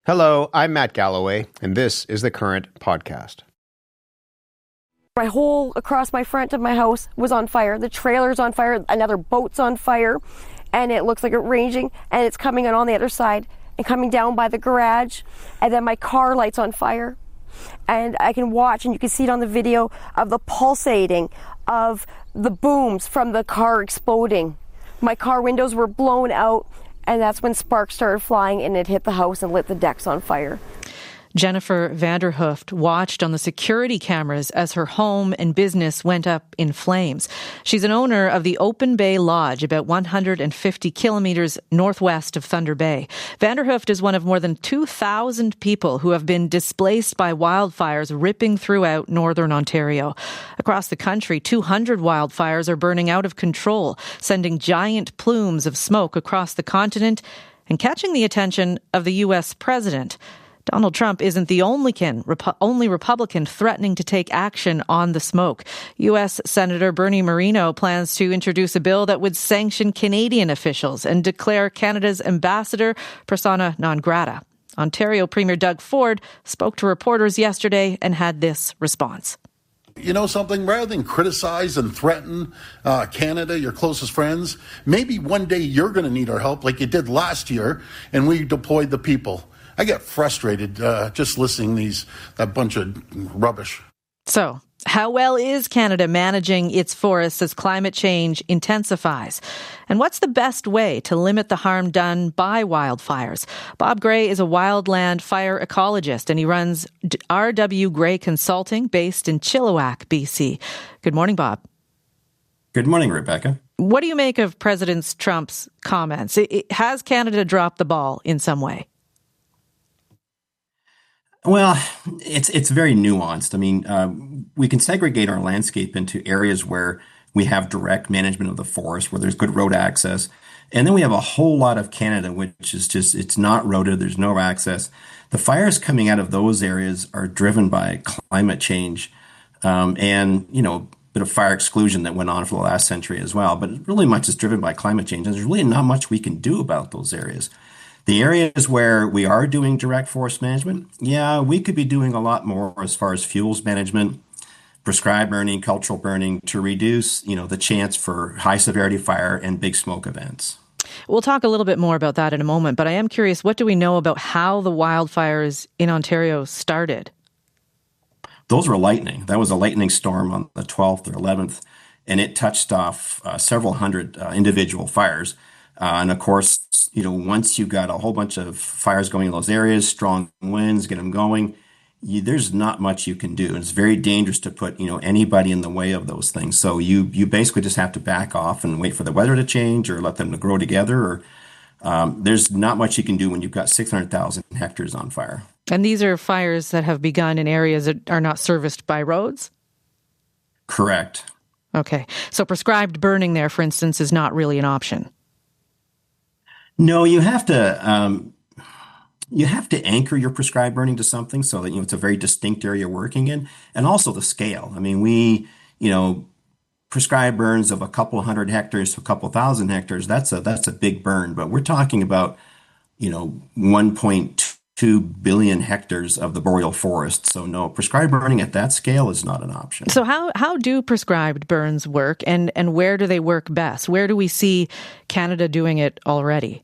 Hello, I'm Matt Galloway, and this is the Current Podcast. My whole across my front of my house was on fire. The trailer's on fire, another boat's on fire, and it looks like it's raging, and it's coming on the other side and coming down by the garage, and then my car light's on fire. And I can watch, and you can see it on the video, of the pulsating of the booms from the car exploding. My car windows were blown out, and that's when sparks started flying, and it hit the house and lit the decks on fire. Jennifer Vanderhooft watched on the security cameras as her home and business went up in flames. She's an owner of the Open Bay Lodge, about 150 kilometers northwest of Thunder Bay. Vanderhooft is one of more than 2,000 people who have been displaced by wildfires ripping throughout northern Ontario. Across the country, 200 wildfires are burning out of control, sending giant plumes of smoke across the continent and catching the attention of the U.S. president. Donald Trump isn't the only Republican threatening to take action on the smoke. U.S. Senator Bernie Moreno plans to introduce a bill that would sanction Canadian officials and declare Canada's ambassador persona non grata. Ontario Premier Doug Ford spoke to reporters yesterday and had this response. You know something? Rather than criticize and threaten Canada, your closest friends, maybe one day you're going to need our help like you did last year, and we deployed the people. I get frustrated just listening that bunch of rubbish. So, how well is Canada managing its forests as climate change intensifies? And what's the best way to limit the harm done by wildfires? Bob Gray is a wildland fire ecologist, and he runs R.W. Gray Consulting based in Chilliwack, BC. Good morning, Bob. Good morning, Rebecca. What do you make of President Trump's comments? Has Canada dropped the ball in some way? Well, it's very nuanced. I mean, we can segregate our landscape into areas where we have direct management of the forest, where there's good road access. And then we have a whole lot of Canada, which is just, it's not roaded, there's no access. The fires coming out of those areas are driven by climate change and, a bit of fire exclusion that went on for the last century as well. But really much is driven by climate change. And there's really not much we can do about those areas. The areas where we are doing direct forest management, we could be doing a lot more as far as fuels management, prescribed burning, cultural burning to reduce, the chance for high severity fire and big smoke events. We'll talk a little bit more about that in a moment, but I am curious, what do we know about how the wildfires in Ontario started? Those were lightning. That was a lightning storm on the 12th or 11th, and it touched off several hundred individual fires. And of course, once you got a whole bunch of fires going in those areas, strong winds, get them going, there's not much you can do. And it's very dangerous to put, anybody in the way of those things. So you basically just have to back off and wait for the weather to change or let them to grow together. Or there's not much you can do when you've got 600,000 hectares on fire. And these are fires that have begun in areas that are not serviced by roads? Correct. Okay. So prescribed burning there, for instance, is not really an option. No, you have to anchor your prescribed burning to something so that it's a very distinct area working in, and also the scale. I mean, we prescribed burns of a couple hundred hectares to a couple thousand hectares. That's a big burn, but we're talking about 1.2 billion hectares of the boreal forest. So no, prescribed burning at that scale is not an option. So how do prescribed burns work, and where do they work best? Where do we see Canada doing it already?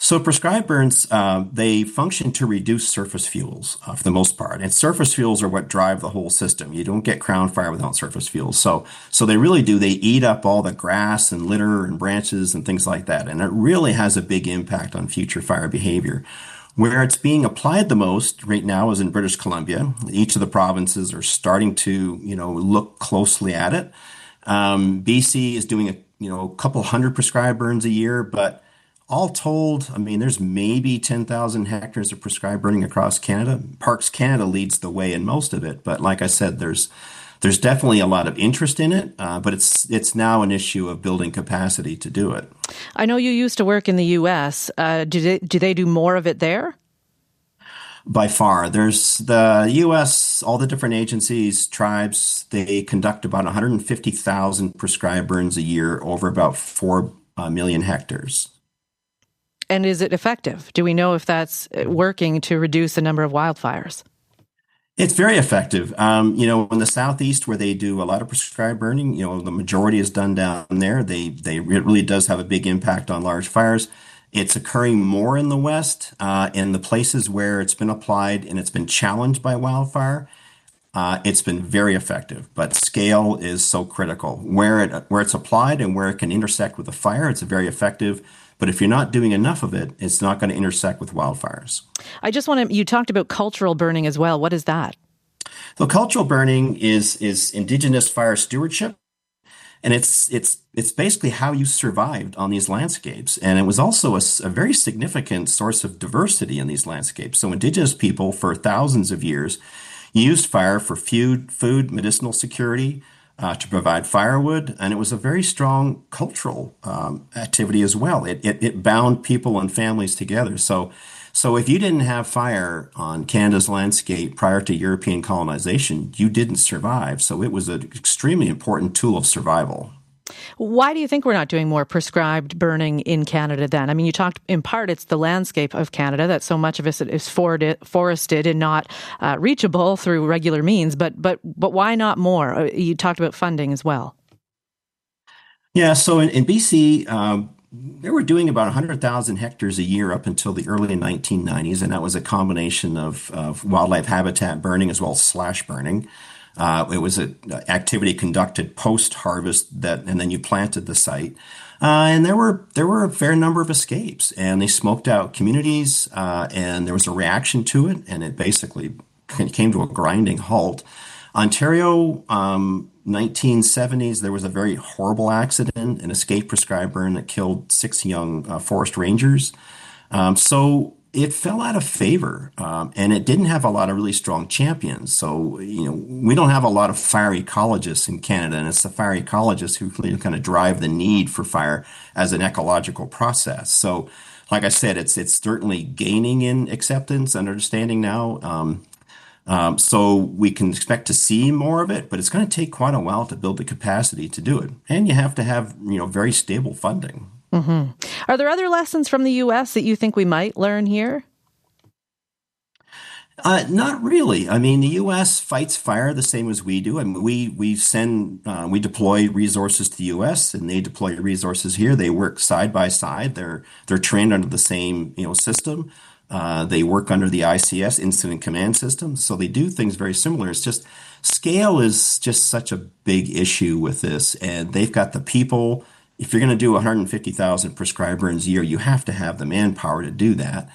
So prescribed burns, they function to reduce surface fuels for the most part. And surface fuels are what drive the whole system. You don't get crown fire without surface fuels. So they really do. They eat up all the grass and litter and branches and things like that. And it really has a big impact on future fire behavior. Where it's being applied the most right now is in British Columbia. Each of the provinces are starting to, look closely at it. BC is doing a couple hundred prescribed burns a year, but all told, I mean, there's maybe 10,000 hectares of prescribed burning across Canada. Parks Canada leads the way in most of it. But like I said, there's definitely a lot of interest in it, but it's now an issue of building capacity to do it. I know you used to work in the U.S. Do they do more of it there? By far. There's the U.S., all the different agencies, tribes, they conduct about 150,000 prescribed burns a year over about 4 million hectares. And is it effective? Do we know if that's working to reduce the number of wildfires? It's very effective. In the Southeast where they do a lot of prescribed burning, the majority is done down there. It really does have a big impact on large fires. It's occurring more in the West, in the places where it's been applied and it's been challenged by wildfire. It's been very effective, but scale is so critical. Where it's applied and where it can intersect with a fire, it's very effective. But if you're not doing enough of it, it's not going to intersect with wildfires. You talked about cultural burning as well. What is that? So cultural burning is Indigenous fire stewardship. And it's basically how you survived on these landscapes. And it was also a very significant source of diversity in these landscapes. So Indigenous people for thousands of years used fire for food, medicinal security, to provide firewood, and it was a very strong cultural activity as well. It bound people and families together. So if you didn't have fire on Canada's landscape prior to European colonization, you didn't survive. So it was an extremely important tool of survival. Why do you think we're not doing more prescribed burning in Canada then? I mean, you talked in part it's the landscape of Canada that so much of it is forested and not reachable through regular means. But why not more? You talked about funding as well. Yeah, so in BC, they were doing about 100,000 hectares a year up until the early 1990s, and that was a combination of wildlife habitat burning as well as slash burning. It was an activity conducted post-harvest and then you planted the site. And there were a fair number of escapes, and they smoked out communities, and there was a reaction to it, and it basically came to a grinding halt. Ontario, 1970s, there was a very horrible accident, an escape prescribed burn that killed 6 young forest rangers. So it fell out of favor, and it didn't have a lot of really strong champions. So, we don't have a lot of fire ecologists in Canada, and it's the fire ecologists who really kind of drive the need for fire as an ecological process. So, like I said, it's certainly gaining in acceptance and understanding now. So we can expect to see more of it, but it's going to take quite a while to build the capacity to do it. And you have to have, very stable funding. Mm-hmm. Are there other lessons from the U.S. that you think we might learn here? Not really. I mean, the U.S. fights fire the same as we do. I mean, we deploy resources to the U.S. and they deploy resources here. They work side by side. They're trained under the same system. They work under the ICS, Incident Command System. So they do things very similar. It's just scale is just such a big issue with this, and they've got the people. If you're going to do 150,000 prescribed burns a year, you have to have the manpower to do that.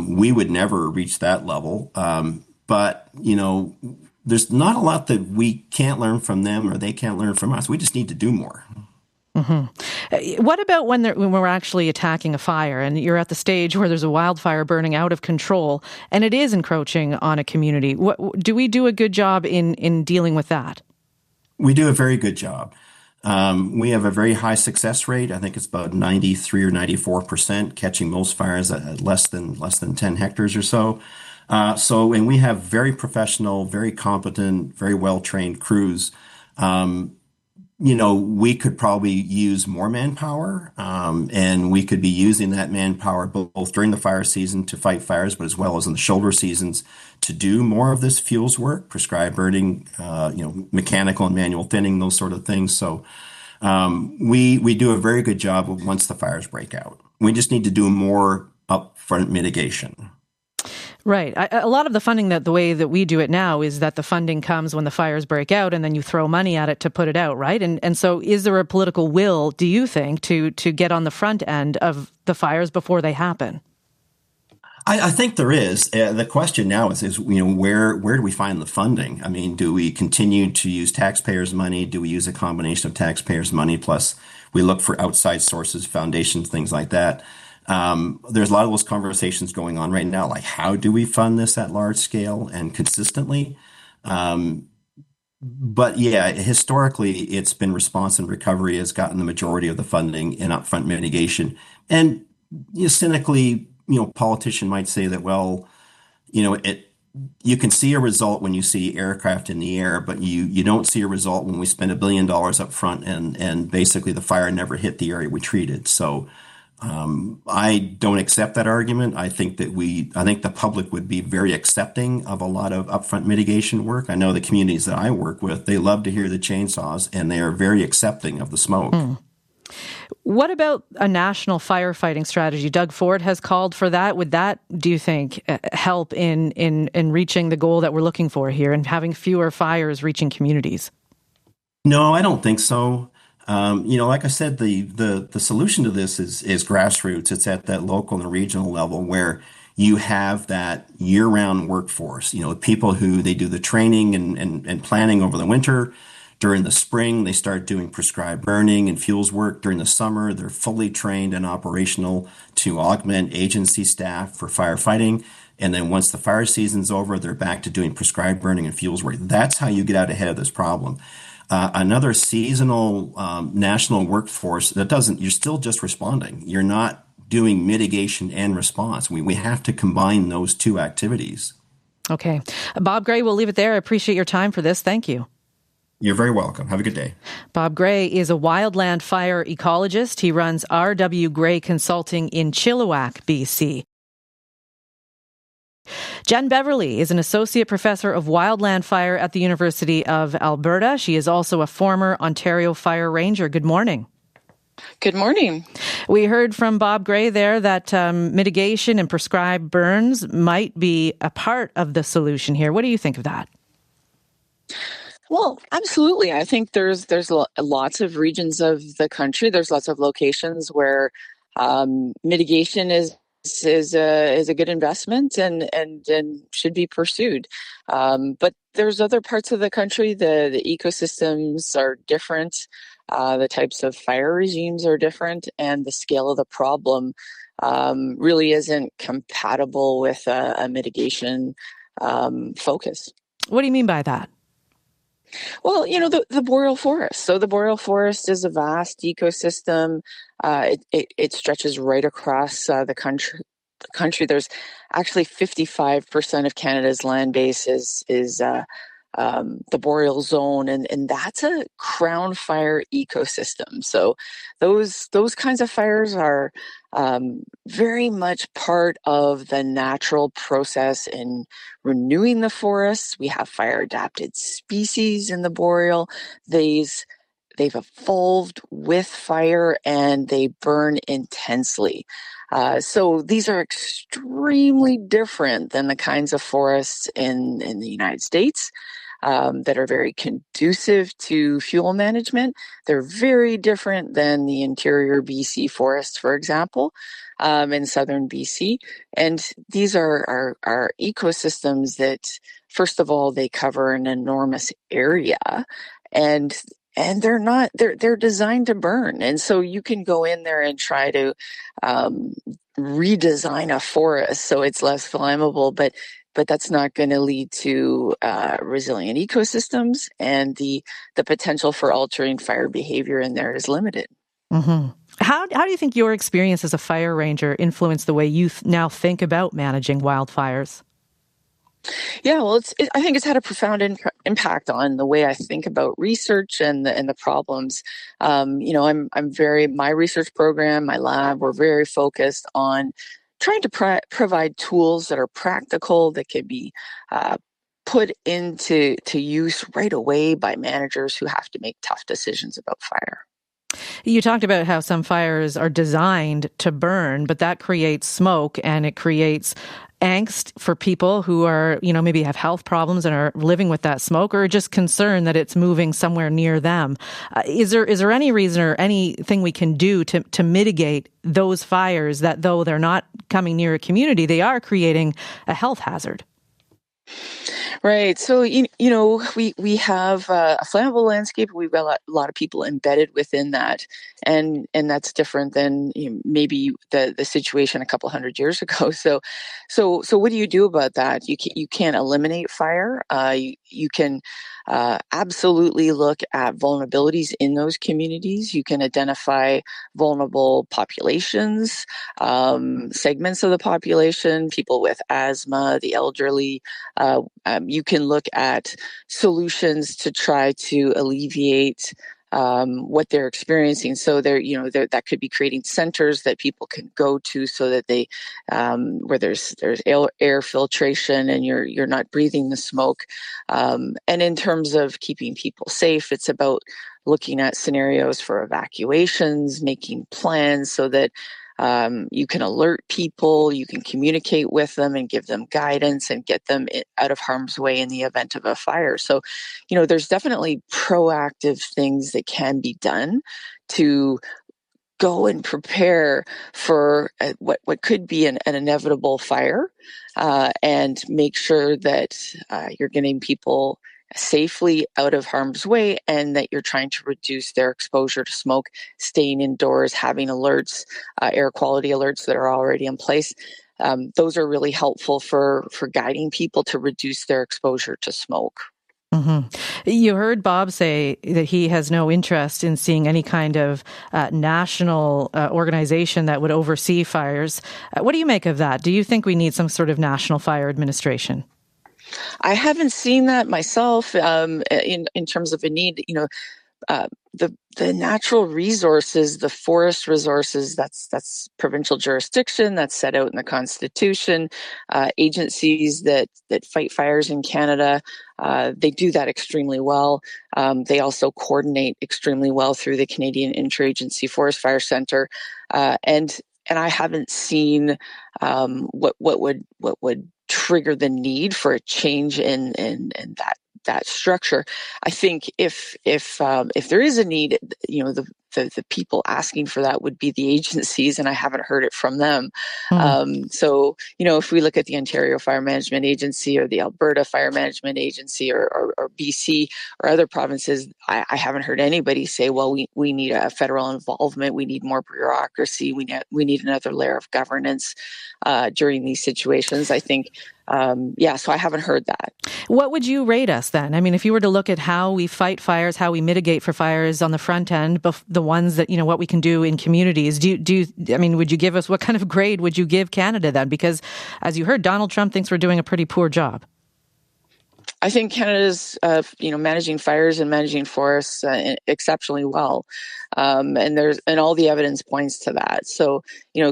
We would never reach that level. But, there's not a lot that we can't learn from them or they can't learn from us. We just need to do more. Mm-hmm. What about when we're actually attacking a fire and you're at the stage where there's a wildfire burning out of control and it is encroaching on a community? Do we do a good job in dealing with that? We do a very good job. We have a very high success rate. I think it's about 93 or 94% catching most fires at less than 10 hectares or so. And we have very professional, very competent, very well-trained crews. We could probably use more manpower, and we could be using that manpower both during the fire season to fight fires, but as well as in the shoulder seasons to do more of this fuels work, prescribed burning, mechanical and manual thinning, those sort of things. So we do a very good job of once the fires break out. We just need to do more upfront mitigation. Right. A lot of the funding the way that we do it now is that the funding comes when the fires break out and then you throw money at it to put it out, right? And so is there a political will, do you think, to get on the front end of the fires before they happen? I think there is. The question now is where do we find the funding? I mean, do we continue to use taxpayers' money? Do we use a combination of taxpayers' money plus we look for outside sources, foundations, things like that? There's a lot of those conversations going on right now, like how do we fund this at large scale and consistently? But yeah, historically, it's been response and recovery has gotten the majority of the funding in upfront mitigation. And cynically, politician might say that, well, you can see a result when you see aircraft in the air, but you don't see a result when we spend $1 billion up front and basically the fire never hit the area we treated. So I don't accept that argument. I think the public would be very accepting of a lot of upfront mitigation work. I know the communities that I work with, they love to hear the chainsaws and they are very accepting of the smoke. What about a national firefighting strategy? Doug Ford has called for that. Would that, do you think, help in reaching the goal that we're looking for here and having fewer fires reaching communities? No, I don't think so. Like I said, the solution to this is grassroots. It's at that local and regional level where you have that year-round workforce. People who they do the training and planning over the winter. During the spring, they start doing prescribed burning and fuels work. During the summer, they're fully trained and operational to augment agency staff for firefighting. And then once the fire season's over, they're back to doing prescribed burning and fuels work. That's how you get out ahead of this problem. Another seasonal national workforce you're still just responding. You're not doing mitigation and response. We have to combine those two activities. Okay. Bob Gray, we'll leave it there. I appreciate your time for this. Thank you. You're very welcome. Have a good day. Bob Gray is a wildland fire ecologist. He runs R.W. Gray Consulting in Chilliwack, BC. Jen Beverly is an associate professor of wildland fire at the University of Alberta. She is also a former Ontario Fire Ranger. Good morning. Good morning. We heard from Bob Gray there that mitigation and prescribed burns might be a part of the solution here. What do you think of that? Well, absolutely. I think there's lots of regions of the country. There's lots of locations where mitigation is a good investment and should be pursued. But there's other parts of the country. The ecosystems are different. The types of fire regimes are different, and the scale of the problem really isn't compatible with a mitigation focus. What do you mean by that? Well, the boreal forest. So the boreal forest is a vast ecosystem. It stretches right across the country. There's actually 55% of Canada's land base is the boreal zone, and that's a crown fire ecosystem. So those kinds of fires are very much part of the natural process in renewing the forests. We have fire adapted species in the boreal. They've evolved with fire and they burn intensely. So these are extremely different than the kinds of forests in the United States that are very conducive to fuel management. They're very different than the interior BC forests, for example, in southern BC. And these are ecosystems that, first of all, they cover an enormous area, and they're designed to burn. And so you can go in there and try to redesign a forest so it's less flammable, but that's not going to lead to resilient ecosystems, and the potential for altering fire behavior in there is limited. Mm-hmm. How do you think your experience as a fire ranger influenced the way you now think about managing wildfires? Yeah, well, I think it's had a profound impact on the way I think about research and the problems. My research program, my lab, we're very focused on trying to provide tools that are practical, that can be put into use right away by managers who have to make tough decisions about fire. You talked about how some fires are designed to burn, but that creates smoke and it creates angst for people who are, maybe have health problems and are living with that smoke, or just concerned that it's moving somewhere near them. Is there any reason or anything we can do to mitigate those fires that, though they're not coming near a community, they are creating a health hazard? Right. So, we have a flammable landscape. We've got a lot of people embedded within that. And that's different than maybe the situation a couple hundred years ago. So what do you do about that? You can't eliminate fire. You can absolutely look at vulnerabilities in those communities. You can identify vulnerable populations, segments of the population, people with asthma, the elderly. You can look at solutions to try to alleviate what they're experiencing. So that could be creating centers that people can go to so that they, where there's air filtration and you're not breathing the smoke. And in terms of keeping people safe, it's about looking at scenarios for evacuations, making plans so that you can alert people, you can communicate with them and give them guidance and get them out of harm's way in the event of a fire. So, there's definitely proactive things that can be done to go and prepare for what could be an inevitable fire, and make sure that you're getting people safely out of harm's way and that you're trying to reduce their exposure to smoke, staying indoors, having alerts, air quality alerts that are already in place. Those are really helpful for guiding people to reduce their exposure to smoke. Mm-hmm. You heard Bob say that he has no interest in seeing any kind of national organization that would oversee fires. What do you make of that? Do you think we need some sort of national fire administration? I haven't seen that myself in terms of a need. The natural resources, the forest resources, that's provincial jurisdiction, that's set out in the Constitution. Agencies that fight fires in Canada, they do that extremely well. They also coordinate extremely well through the Canadian Interagency Forest Fire Centre, and I haven't seen what would trigger the need for a change in that structure. I think if there is a need, the people asking for that would be the agencies, and I haven't heard it from them. So, if we look at the Ontario Fire Management Agency or the Alberta Fire Management Agency or BC or other provinces, I haven't heard anybody say, well, we need a federal involvement, we need more bureaucracy, we need another layer of governance during these situations. I think, so I haven't heard that. What would you rate us then? I mean, if you were to look at how we fight fires, how we mitigate for fires on the front end, the ones that, what we can do in communities, would you give us, what kind of grade would you give Canada then? Because as you heard, Donald Trump thinks we're doing a pretty poor job. I think Canada's, managing fires and managing forests exceptionally well, and all the evidence points to that. So,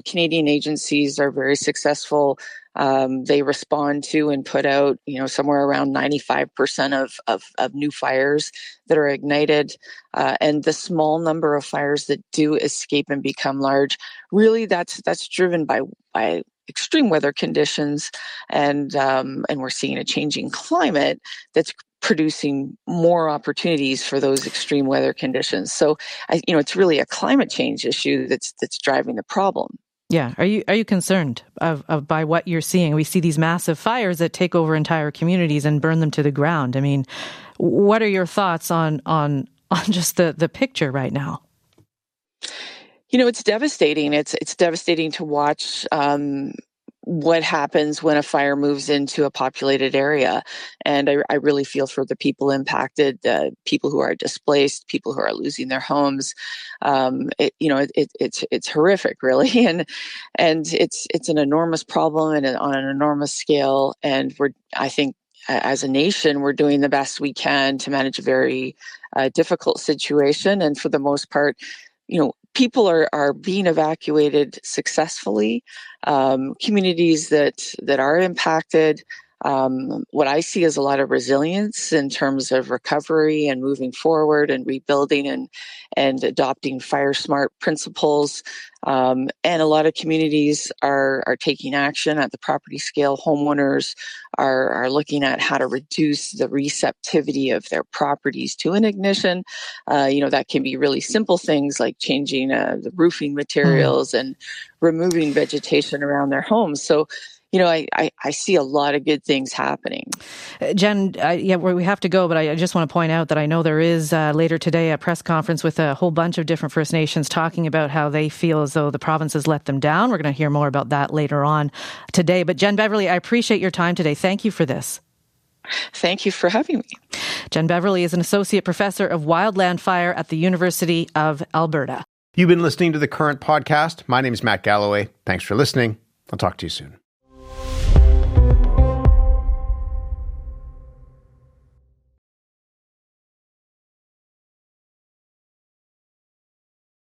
Canadian agencies are very successful. They respond to and put out, somewhere around 95% of new fires that are ignited, and the small number of fires that do escape and become large. Really, that's driven by extreme weather conditions, and we're seeing a changing climate that's producing more opportunities for those extreme weather conditions. So, it's really a climate change issue that's driving the problem. Yeah. Are you concerned by what you're seeing? We see these massive fires that take over entire communities and burn them to the ground. I mean, what are your thoughts on just the picture right now? It's devastating. It's devastating to watch what happens when a fire moves into a populated area. And I really feel for the people impacted, people who are displaced, people who are losing their homes. It's horrific, really. And it's an enormous problem and on an enormous scale. And I think as a nation, we're doing the best we can to manage a very difficult situation. And for the most part, people are being evacuated successfully. Communities that are impacted, what I see is a lot of resilience in terms of recovery and moving forward and rebuilding and adopting fire smart principles. And a lot of communities are taking action at the property scale. Homeowners are looking at how to reduce the receptivity of their properties to an ignition. That can be really simple things like changing the roofing materials and removing vegetation around their homes. So, I see a lot of good things happening. Jen, we have to go, but I just want to point out that I know there is later today a press conference with a whole bunch of different First Nations talking about how they feel as though the province has let them down. We're going to hear more about that later on today. But Jen Beverly, I appreciate your time today. Thank you for this. Thank you for having me. Jen Beverly is an associate professor of wildland fire at the University of Alberta. You've been listening to The Current podcast. My name is Matt Galloway. Thanks for listening. I'll talk to you soon.